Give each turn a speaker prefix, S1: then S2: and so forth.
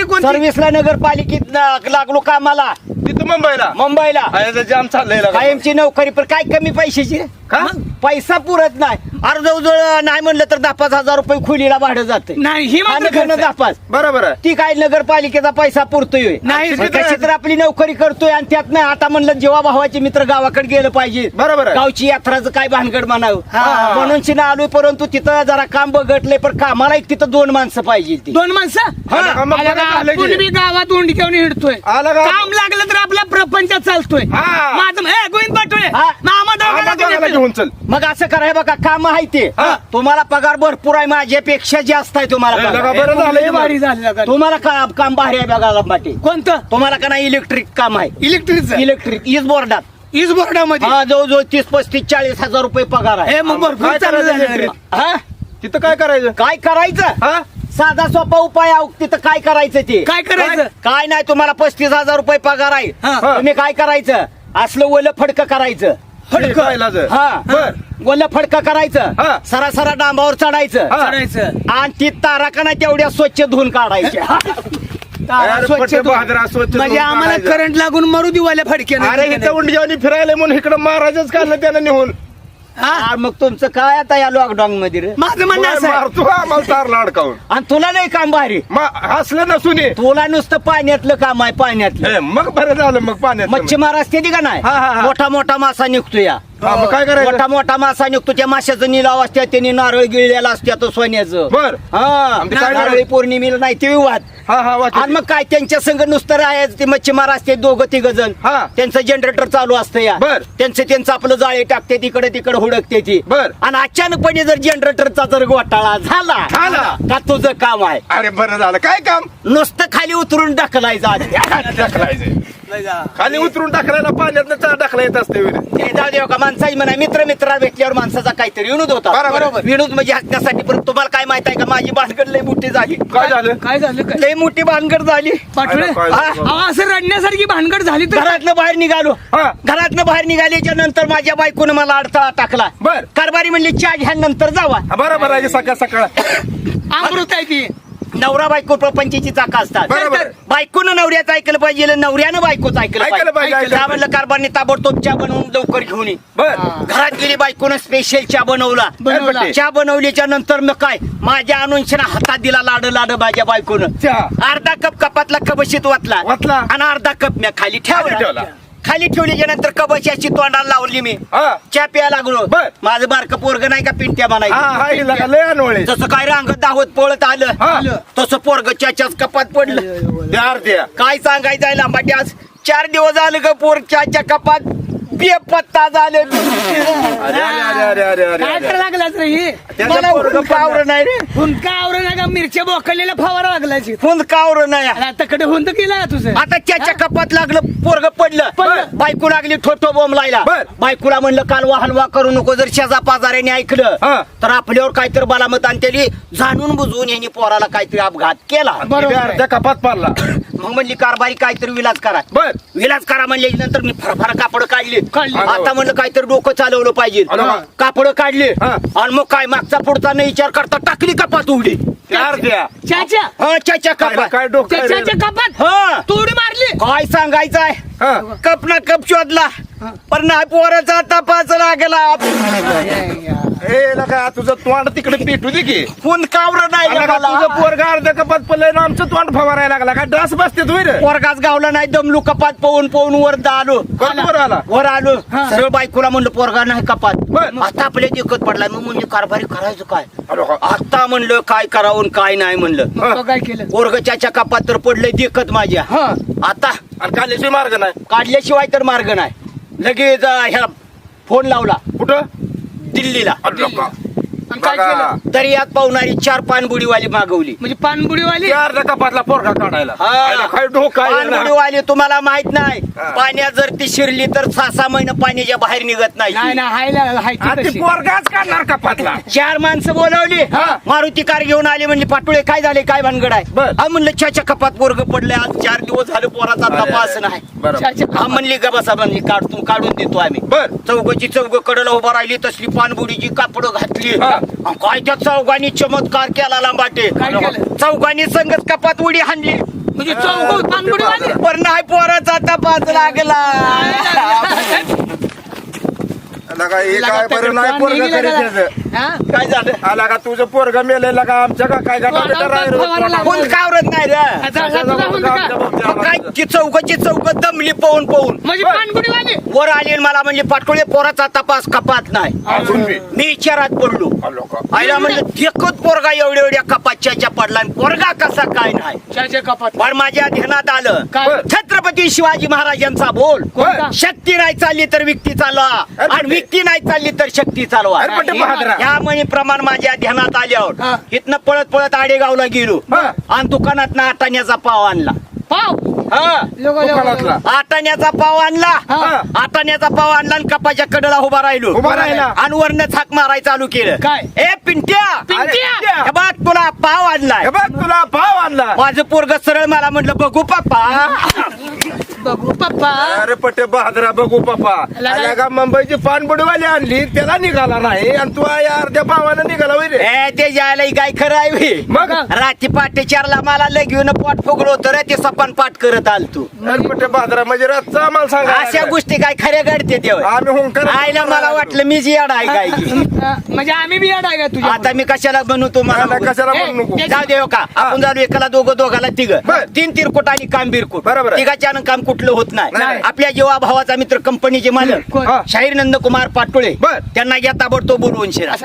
S1: कोणती?
S2: सर्व्हिसला नगरपालिकेत लागलो कामाला
S3: तिथं मुंबईला जाम चाललंय
S2: कायमची नोकरी पण काय कमी पैशाची
S3: का?
S2: पैसा पुरत नाही अरे जवळजवळ नाही म्हणलं तर 10,000 रुपये खोलीला भाडं जाते
S1: नाही ही मात्र खरं आहे.
S2: 10,000
S3: बरोबर आहे.
S2: ती काय नगरपालिकेचा पैसा पुरतोय
S1: नाही,
S2: मग कशी तर आपली नोकरी करतोय आणि त्यात नाही आता म्हणलं जेव्हा भावाचे मित्र गावाकडे गेलं पाहिजे
S3: बरोबर आहे.
S2: गावची यात्राचं काय भानगड म्हणावं
S3: हा.
S2: म्हणून शिना आलोय परंतु तिथं जरा काम बघटलंय पण कामाला एक तिथं 2 माणसं पाहिजे ती
S1: 2 माणसं
S3: आलं का? मग
S1: आलं
S3: बरं
S1: का?
S3: झालं की.
S1: आपण बी गावात उंडी घेऊन हिंडतोय
S3: आलं का?
S1: काम लागलं तर आपला प्रपंच चालतोय
S3: हा.
S1: माझं गोविंद पाटोळे
S2: हा.
S1: मामा दोघांना
S3: आम्हाला
S1: घेऊन
S3: घेऊन चल.
S2: मग असं कराय बघा काम आहे ते
S3: हा.
S2: तुम्हाला पगार भरपूर आहे माझ्यापेक्षा जास्त आहे तुम्हाला
S3: लगा
S2: पगार.
S3: बरं झालं
S1: लय
S3: की
S1: भारी झालं का?
S2: तुम्हाला काम भारी आहे बघा पाटी
S1: कोणतं
S2: तुम्हाला का नाही इलेक्ट्रिक काम आहे
S1: इलेक्ट्रिकचं
S2: इलेक्ट्रिक इज बोर्डात
S1: इज बोर्डामध्ये
S2: हा जवळजवळ 30-35-40,000 रुपये पगार आहे
S1: हे मग भरपूर
S3: काय
S1: चालू
S3: करायचं
S1: झालं रे.
S2: हा?
S3: तिथं काय करायचं
S2: काय करायचं
S3: हा
S2: साधा सोपा उपाय आहे तिथं काय करायचं ते
S1: काय करायचं
S2: काय नाही तुम्हाला 35,000 रुपये पगार आहे
S1: हा.
S2: तुम्ही काय करायचं असलं ओलं फडकं करायचं
S3: फडकं
S2: हा
S3: बर
S2: ओलं फडकं करायचं
S3: हा.
S2: सरासरा डांबावर चढायचं
S3: हा.
S1: करायचं
S2: आणि ती तारा का नाही तेवढ्या स्वच्छ धुवून काढायच्या
S3: अरे
S1: स्वच्छ
S3: फटके
S1: धुवून.
S3: बहादरा, स्वच्छ
S1: म्हणजे
S3: धुवून
S1: आम्हाला
S3: काढायचं.
S1: करंट लागून मरू दिवाल्या फडक्यानं
S3: अरे इथं उंडीवानी फिरायला म्हणून इकडं महाराजच काढलं त्यानं निघून
S2: आ, मग तुमचं काय आता या लॉकडाऊन मध्ये रे
S1: माझं म्हणणं असं आहे.
S3: मारतो आम्हाला तारला अडकावून
S2: आणि तुला नाही काम भारी
S3: हसलं नसून ये.
S2: तुला नुसतं पाण्यातलं काम आहे पाण्यातलं
S3: हे, मग बरं झालं मग पाण्यात
S2: मच्छीमार असते ती का नाही
S3: हा, हा, हा.
S2: मोठा मोठा मासा निघतो या
S3: हा, मग काय करायचं
S2: मोठा मोठा मासा निघतो त्या माशाचं निलाव असत्या त्यांनी नारळ गिळलेला असत्या तो सोन्याचं
S3: बर
S2: हा
S3: आमचं काय
S2: नारळी
S3: करायचं?
S2: पौर्णिमेला नाही ते विवाद
S3: हा हा वाच
S2: आणि मग काय त्यांच्या संग नुसतं राहायचं ते मच्छीमार असते 2-3 जण
S3: हा.
S2: त्यांचं जनरेटर चालू असतं या
S3: बर.
S2: त्यांचं आपलं जाळे टाकते तिकडे तिकडे हुडकते ती
S3: बर.
S2: आणि अचानकपणे जर जनरेटरचा जर घोटाळा झाला
S3: झाला.
S2: का तुझं काम आहे
S3: अरे बरं झालं काय काम
S2: नुसतं खाली उतरून ढकलायचं आधी.
S3: ढकलायचं खाली उतरून टाकलायला पाण्यात टाकला येत असते विहिरीत.
S2: ते जाऊ देऊ का माणसाची म्हणा मित्र भेटल्यावर माणसाचा काहीतरी विनोद होता
S3: बरोबर.
S2: विनोद म्हणजे हक्कासाठी पण तुम्हाला काय माहित आहे का माझी भानगड लय मोठी झाली
S3: काय झालं
S1: काय झालं काय
S2: लय मोठी भानगड झाली
S1: पाटोळे
S3: काय झालं?
S1: अहो, असं रडण्यासारखी भानगड झाली तर
S2: घरातनं बाहेर निघालो
S3: हा.
S2: घरातनं बाहेर निघाल्याच्या नंतर माझ्या बायकोनं मला अडथळा टाकला
S3: बर.
S2: कारभारी म्हणली चहा घ्या नंतर जावा
S3: बरोबर आहे सकाळ सकाळ
S1: अमृत आहे ती
S2: नवरा बायको प्रपंचाची चाका असतात
S3: बरोबर.
S2: बायकोनं नवऱ्याचं ऐकलं पाहिजे नवऱ्यानं बायकोचं ऐकलं
S3: ऐकलं पाहिजे, ऐकलं
S2: त्या म्हणलं कारभारने ताबडतोब चहा बनवून लवकर घेऊन ये
S3: बर
S2: घरात गेली बायकोनं स्पेशल चहा बनवला
S1: बनवला.
S2: चहा बनवल्याच्या नंतर मग काय माझ्या अनुषानं हातात दिला लाड माझ्या बायकोनं
S3: चहा
S2: अर्धा कप कपातला कबशीत वाटला
S3: वाटला.
S2: आणि अर्धा कप मी खाली
S3: ठेवला.
S2: ठेवला खाली ठेवल्याच्या नंतर कबशी अशी तोंडाला लावली मी
S3: हा
S2: चहा प्यायला लागलो
S3: बर.
S2: माझं बारकं पोरग नाही का पिंट्या
S3: हा
S2: म्हणायचं
S3: हा हिला का लय अनवळे
S2: जसं काय रांगत दावत पळत
S3: हा.
S2: आलं तसं पोरग चाच्याच कपात पडलं
S3: द्या द्या
S2: काय सांगायचं आहे लांबाटी आज 4 दिवस झालं ग पोर चाच्या कपात बेपत्ता झाले
S3: अरे अरे अरे अरे अरे
S1: काय
S3: अरे
S1: करायला लागलाच रे हे
S3: त्याचं
S2: मला
S3: पोरगं
S2: हुंदका आवरण नाही रे
S1: हुंदका आवरण का मिरच्या बोकलेल्या फवारा लागलायची
S2: हुंदका आवरण नाही
S1: आता कडे हुंद केला का तुझं
S2: आता त्याच्या कपात लागलं पोरग पडलं
S1: पडलं.
S2: बायको लागली ठोठो बॉम्ब लायला
S3: बर.
S2: बायकोला म्हणलं कालवा हलवा करू नको जर शेजा पाजाऱ्याने ऐकलं
S3: हा.
S2: तर आपल्यावर काहीतरी बालामत आणि त्याने जाणून बुजवून यांनी पोराला काहीतरी अपघात केला
S1: बरोबर आहे.
S3: अर्ध्या कपात पाडला
S2: मग म्हणली कारभारी काहीतरी विलाज करा
S3: बर
S2: विलाज करा म्हणले नंतर मी फरफर कापड काढली
S1: काढली.
S2: आता म्हणलं काहीतरी डोकं चालवलं पाहिजे
S3: अरे वा.
S2: कापड काढले
S3: हा.
S2: आणि मग काय मागचा पुढचा नाही विचार करता टाकली कपात उघडी
S3: त्या अर्ध्या
S1: चाच्या
S2: हा चाच्या कपात
S3: काय डोकं आहे रे?
S1: त्याच्या कपात
S2: हा
S1: तोडी मारली
S2: काय सांगायचं आहे
S3: हा.
S2: कप ना कप शोधला पण नाही पोराचा तपास लागला
S3: ए लका तुझं तोंड तिकडे पेटू दे की
S2: फोन कावर नाही
S3: आला का तुझं पोरगा अर्ध्या कपात पडलंय ना आमचं तोंड फवारायला लागला का डास बसते तुझ
S2: पोरगाच गावला नाही दमलू कपात पळून पळून वर आलो
S3: बरोबर आला
S2: वर आलो
S1: हा.
S2: सरळ बायकोला म्हणलं पोरगा नाही कपात
S3: बर.
S2: आता आपल्या दिक्कत पडला मग म्हणजे कारभारी करायचं काय
S3: अरे हो.
S2: आता म्हणलं काय करावं आणि काय नाही म्हणलं
S1: मग तो काय केलं
S2: पोरगच्या कपात तर पडलंय दिक्कत माझ्या
S1: हा
S2: आता
S3: आणि काल्याशिवाय मार्ग नाही
S2: काढल्याशिवाय तर मार्ग नाही लगेच ह्या फोन लावला
S3: कुठं
S2: दिल्लीला
S3: अरे लोका.
S1: आणि काय
S3: बघा.
S1: केलं
S2: तरी यात पावणारी 4 पानबुडीवाली मागवली
S1: म्हणजे पानबुडीवाली
S3: त्या अर्ध्या कपातला पोरगा काढायला आयला काय डोकं आहे ना.
S2: पानबुडीवाली तुम्हाला माहित नाही
S3: हा.
S2: पाण्यात जर ती शिरली तर 6-6 महिने पाण्याच्या बाहेर निघत
S1: नाही
S2: नाही
S1: ना हायला हाय ती
S3: आणि ती
S1: तशी.
S3: पोरगाच काढणार कपातला
S2: 4 माणसं बोलवली
S3: हा.
S2: मारुती कार घेऊन आली म्हणली पाटोळे काय झाले काय भानगड आहे
S3: बर.
S2: हा म्हणलं छाच्या कपात पोरग पडले आज 4 दिवस झाले पोराचा
S3: अरे,
S2: तपास
S3: अरे.
S2: नाही
S3: बरोबर.
S1: चाच्या
S2: हा
S1: कपात.
S2: म्हणली का बसा म्हणली काढून देतो आम्ही
S3: बर
S2: चौघची चौघ कडला उभा राहिली तसली पानबुडीची कापड घातली
S3: हा.
S2: आणि काय त्या चौघांनी चमत्कार केला लांबाटे
S1: काय केलं?
S2: चौघांनी संगत कपात उडी हाणली
S1: म्हणजे चौघ पानबुडीवाली
S2: पण नाही पोराचा तपास लागला
S3: लगा हे काय बरं नाही पोरग करीत
S1: हा?
S2: काय झालं
S3: आला का तुझं पोरग मेलेला का आमच्या का काय
S2: कोण कावरत नाही रे
S1: आता तुला म्हणतो का?
S2: काय ती चौकाची चौक दमली पाहून पाहून
S1: म्हणजे पानबुडीवाली
S2: वर आली आणि मला म्हणजे पाटोळे पोराचा तपास कपात नाही
S3: अजून बी
S2: मी विचारात पडलो
S3: लोक
S2: आईला म्हणलं देखत पोरगा एवढ्या कपातच्या पडला आणि पोरगा कसा काय नाही
S1: चाचे कपात
S2: पण माझ्या ध्यानात आलं
S1: काय?
S2: छत्रपती शिवाजी महाराजांचा बोल
S1: कोणता?
S2: शक्ती नाही चालली तर व्यक्ती चालवा आणि व्यक्ती नाही चालली तर शक्ती चालवा
S3: अरे पण ते बहादरा.
S2: ह्या म्हणी प्रमाण माझ्या ध्यानात
S1: हा.
S2: आल्यावर इथनं पळत पळत आडेगावला गेलो
S3: हा.
S2: आणि दुकानात आटाण्याचा पाव आणला
S1: पाव
S2: हा
S3: दुकानातला
S2: आटाण्याचा पाव आणला
S1: हा.
S2: आटाण्याचा पाव आणला आणि कपाच्या कडेला उभा राहिलो
S3: उभा राहिला.
S2: आणि वरनं थाक माराय चालू केलं
S1: काय?
S2: ए पिंट्या
S1: पिंट्या!
S2: हे बघ तुला पाव आणलाय
S3: हे बघ तुला भाव आणला
S2: माझं पोरग सरळ मला म्हटलं बघू पप्पा
S1: बघू पप्पा
S3: अरे पटे बहादरा बघू पप्पा
S1: लगा-
S3: आला का मुंबईची पानबुडीवाली आणली त्याला निघाला नाही आणि तू या अर्ध्या भावानं निघाला होय रे
S2: ए ते जायला काय खरं आहे बे.
S3: मग
S2: रात्री पाटे चारला मला लगेऊन पोट फुगलो होतं रे ते सपान पाठ करत आल तू
S3: अरे पटे बहादरा म्हणजे रातचा आम्हाला सांगा
S2: अशा गोष्टी काय खऱ्या घडते तेव्हा
S3: आम्ही हुंकार
S2: आईला मला वाटलं मी जी आहे काय की
S1: म्हणजे आम्ही बी येणार का तुझ्या
S2: आता मी कशाला बनू तुम्हाला
S3: नाही, कशाला म्हणू नको
S1: ए,
S2: जाऊ देव का आपण जाऊ एकाला दोघाला तिघ
S3: बर.
S2: 3 तिरकुट आणि काम बिरकुट
S3: बरोबर आहे.
S2: तिघाच्यानं काम कुठलं होत नाही
S3: नाही.
S2: आपल्या जेव्हा भावाचा मित्र कंपनीचे मालक
S1: कोण?
S3: हा.
S2: शाहीर नंदकुमार पाटोळे
S3: बर.
S2: त्यांना या ताबडतोब बोलवून शिरा
S1: असं